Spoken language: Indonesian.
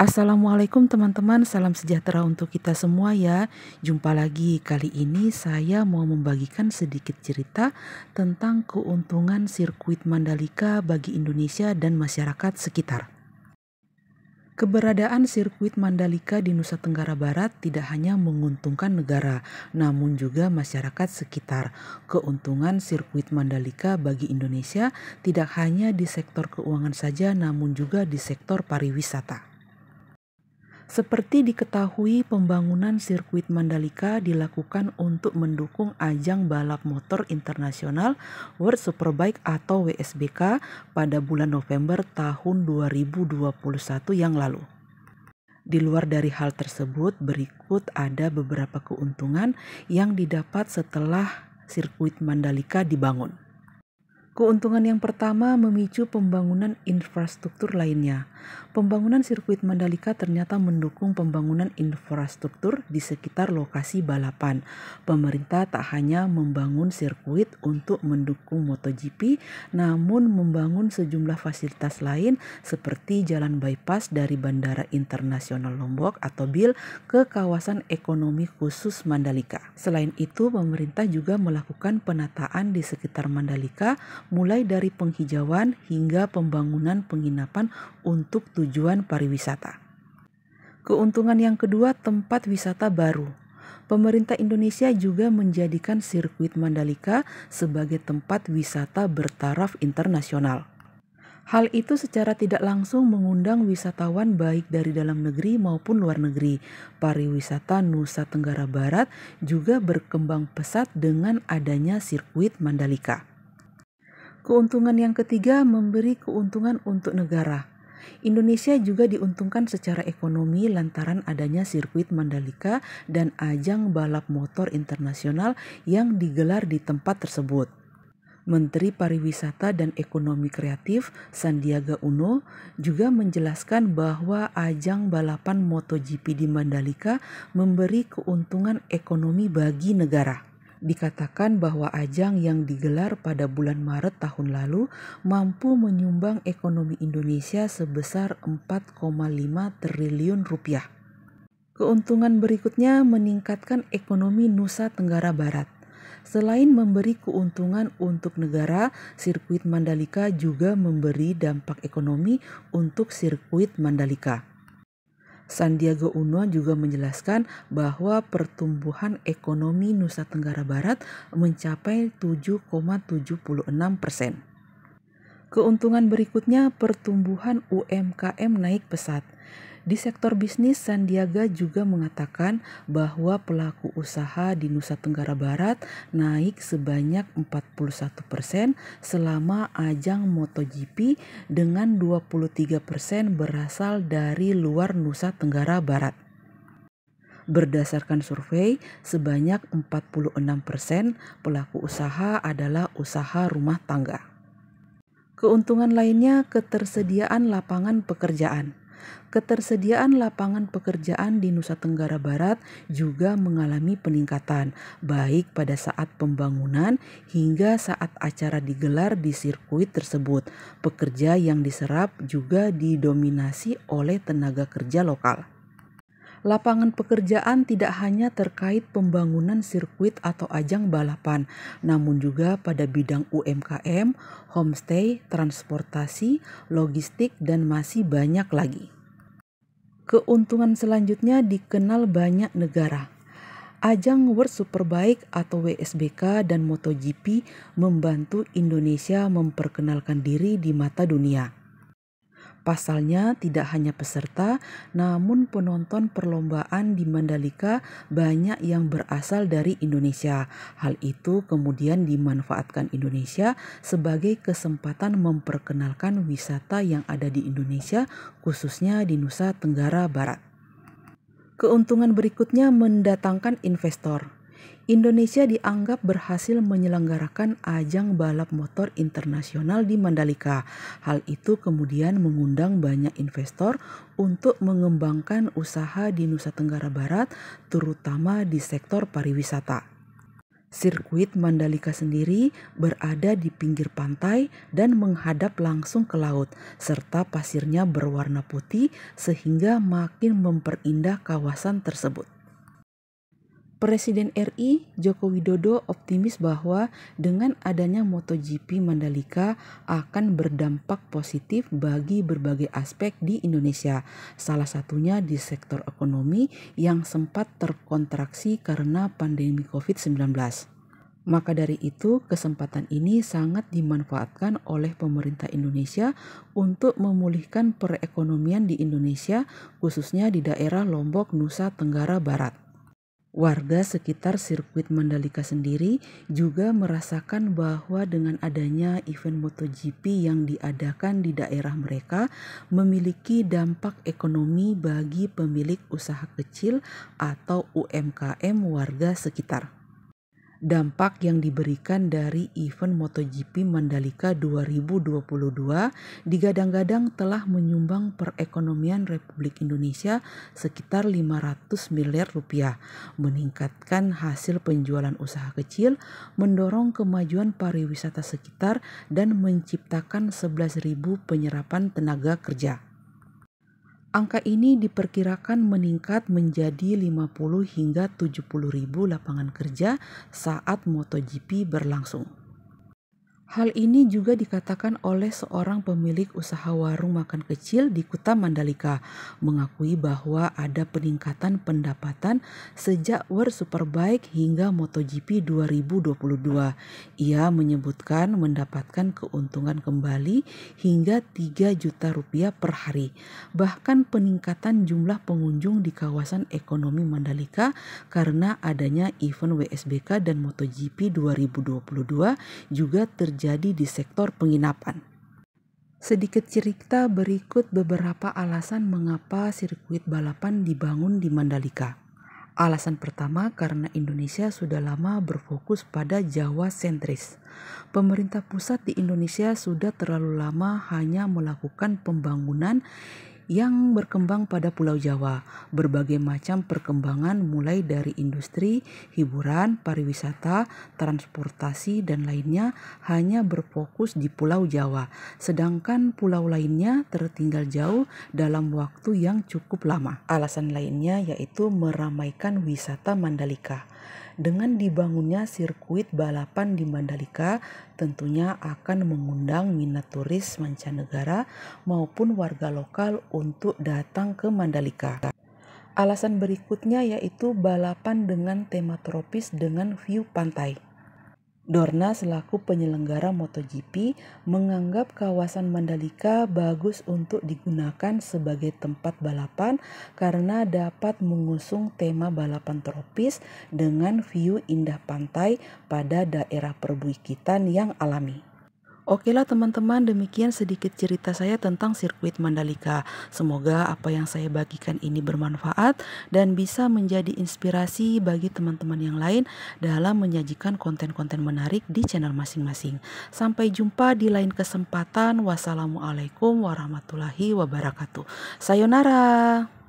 Assalamualaikum teman-teman, salam sejahtera untuk kita semua ya. Jumpa lagi, kali ini saya mau membagikan sedikit cerita tentang keuntungan sirkuit Mandalika bagi Indonesia dan masyarakat sekitar. Keberadaan sirkuit Mandalika di Nusa Tenggara Barat tidak hanya menguntungkan negara, namun juga masyarakat sekitar. Keuntungan sirkuit Mandalika bagi Indonesia tidak hanya di sektor keuangan saja, namun juga di sektor pariwisata. Seperti diketahui, pembangunan sirkuit Mandalika dilakukan untuk mendukung ajang balap motor internasional World Superbike atau WSBK pada bulan November tahun 2021 yang lalu. Di luar dari hal tersebut, berikut ada beberapa keuntungan yang didapat setelah sirkuit Mandalika dibangun. Keuntungan yang pertama memicu pembangunan infrastruktur lainnya. Pembangunan sirkuit Mandalika ternyata mendukung pembangunan infrastruktur di sekitar lokasi balapan. Pemerintah tak hanya membangun sirkuit untuk mendukung MotoGP, namun membangun sejumlah fasilitas lain seperti jalan bypass dari Bandara Internasional Lombok atau BIL ke kawasan ekonomi khusus Mandalika. Selain itu, pemerintah juga melakukan penataan di sekitar Mandalika mulai dari penghijauan hingga pembangunan penginapan untuk tujuan pariwisata. Keuntungan yang kedua, tempat wisata baru. Pemerintah Indonesia juga menjadikan sirkuit Mandalika sebagai tempat wisata bertaraf internasional. Hal itu secara tidak langsung mengundang wisatawan baik dari dalam negeri maupun luar negeri. Pariwisata Nusa Tenggara Barat juga berkembang pesat dengan adanya sirkuit Mandalika. Keuntungan yang ketiga, memberi keuntungan untuk negara. Indonesia juga diuntungkan secara ekonomi lantaran adanya sirkuit Mandalika dan ajang balap motor internasional yang digelar di tempat tersebut. Menteri Pariwisata dan Ekonomi Kreatif Sandiaga Uno juga menjelaskan bahwa ajang balapan MotoGP di Mandalika memberi keuntungan ekonomi bagi negara. Dikatakan bahwa ajang yang digelar pada bulan Maret tahun lalu mampu menyumbang ekonomi Indonesia sebesar 4,5 triliun rupiah. Keuntungan berikutnya meningkatkan ekonomi Nusa Tenggara Barat. Selain memberi keuntungan untuk negara, sirkuit Mandalika juga memberi dampak ekonomi untuk sirkuit Mandalika. Sandiaga Uno juga menjelaskan bahwa pertumbuhan ekonomi Nusa Tenggara Barat mencapai 7,76%. Keuntungan berikutnya, pertumbuhan UMKM naik pesat. Di sektor bisnis, Sandiaga juga mengatakan bahwa pelaku usaha di Nusa Tenggara Barat naik sebanyak 41% selama ajang MotoGP dengan 23% berasal dari luar Nusa Tenggara Barat. Berdasarkan survei, sebanyak 46% pelaku usaha adalah usaha rumah tangga. Keuntungan lainnya, ketersediaan lapangan pekerjaan. Ketersediaan lapangan pekerjaan di Nusa Tenggara Barat juga mengalami peningkatan, baik pada saat pembangunan hingga saat acara digelar di sirkuit tersebut. Pekerja yang diserap juga didominasi oleh tenaga kerja lokal. Lapangan pekerjaan tidak hanya terkait pembangunan sirkuit atau ajang balapan, namun juga pada bidang UMKM, homestay, transportasi, logistik, dan masih banyak lagi. Keuntungan selanjutnya dikenal banyak negara. Ajang World Superbike atau WSBK dan MotoGP membantu Indonesia memperkenalkan diri di mata dunia. Pasalnya, tidak hanya peserta, namun penonton perlombaan di Mandalika banyak yang berasal dari Indonesia. Hal itu kemudian dimanfaatkan Indonesia sebagai kesempatan memperkenalkan wisata yang ada di Indonesia, khususnya di Nusa Tenggara Barat. Keuntungan berikutnya mendatangkan investor. Indonesia dianggap berhasil menyelenggarakan ajang balap motor internasional di Mandalika. Hal itu kemudian mengundang banyak investor untuk mengembangkan usaha di Nusa Tenggara Barat, terutama di sektor pariwisata. Sirkuit Mandalika sendiri berada di pinggir pantai dan menghadap langsung ke laut, serta pasirnya berwarna putih sehingga makin memperindah kawasan tersebut. Presiden RI Joko Widodo optimis bahwa dengan adanya MotoGP Mandalika akan berdampak positif bagi berbagai aspek di Indonesia, salah satunya di sektor ekonomi yang sempat terkontraksi karena pandemi COVID-19. Maka dari itu, kesempatan ini sangat dimanfaatkan oleh pemerintah Indonesia untuk memulihkan perekonomian di Indonesia, khususnya di daerah Lombok, Nusa Tenggara Barat. Warga sekitar sirkuit Mandalika sendiri juga merasakan bahwa dengan adanya event MotoGP yang diadakan di daerah mereka memiliki dampak ekonomi bagi pemilik usaha kecil atau UMKM warga sekitar. Dampak yang diberikan dari event MotoGP Mandalika 2022 digadang-gadang telah menyumbang perekonomian Republik Indonesia sekitar 500 miliar rupiah, meningkatkan hasil penjualan usaha kecil, mendorong kemajuan pariwisata sekitar, dan menciptakan 11.000 penyerapan tenaga kerja. Angka ini diperkirakan meningkat menjadi 50 hingga 70 ribu lapangan kerja saat MotoGP berlangsung. Hal ini juga dikatakan oleh seorang pemilik usaha warung makan kecil di Kuta Mandalika, mengakui bahwa ada peningkatan pendapatan sejak World Superbike hingga MotoGP 2022. Ia menyebutkan mendapatkan keuntungan kembali hingga 3 juta rupiah per hari. Bahkan peningkatan jumlah pengunjung di kawasan ekonomi Mandalika karena adanya event WSBK dan MotoGP 2022 juga terjadi di sektor penginapan. Sedikit cerita berikut beberapa alasan mengapa sirkuit balapan dibangun di Mandalika. Alasan pertama, karena Indonesia sudah lama berfokus pada Jawa sentris. Pemerintah pusat di Indonesia sudah terlalu lama hanya melakukan pembangunan yang berkembang pada Pulau Jawa. Berbagai macam perkembangan mulai dari industri, hiburan, pariwisata, transportasi, dan lainnya hanya berfokus di Pulau Jawa. Sedangkan pulau lainnya tertinggal jauh dalam waktu yang cukup lama. Alasan lainnya yaitu meramaikan wisata Mandalika. Dengan dibangunnya sirkuit balapan di Mandalika, tentunya akan mengundang minat turis mancanegara maupun warga lokal untuk datang ke Mandalika. Alasan berikutnya yaitu balapan dengan tema tropis dengan view pantai. Dorna selaku penyelenggara MotoGP menganggap kawasan Mandalika bagus untuk digunakan sebagai tempat balapan karena dapat mengusung tema balapan tropis dengan view indah pantai pada daerah perbukitan yang alami. Oke lah teman-teman, demikian sedikit cerita saya tentang sirkuit Mandalika. Semoga apa yang saya bagikan ini bermanfaat dan bisa menjadi inspirasi bagi teman-teman yang lain dalam menyajikan konten-konten menarik di channel masing-masing. Sampai jumpa di lain kesempatan. Wassalamualaikum warahmatullahi wabarakatuh. Sayonara.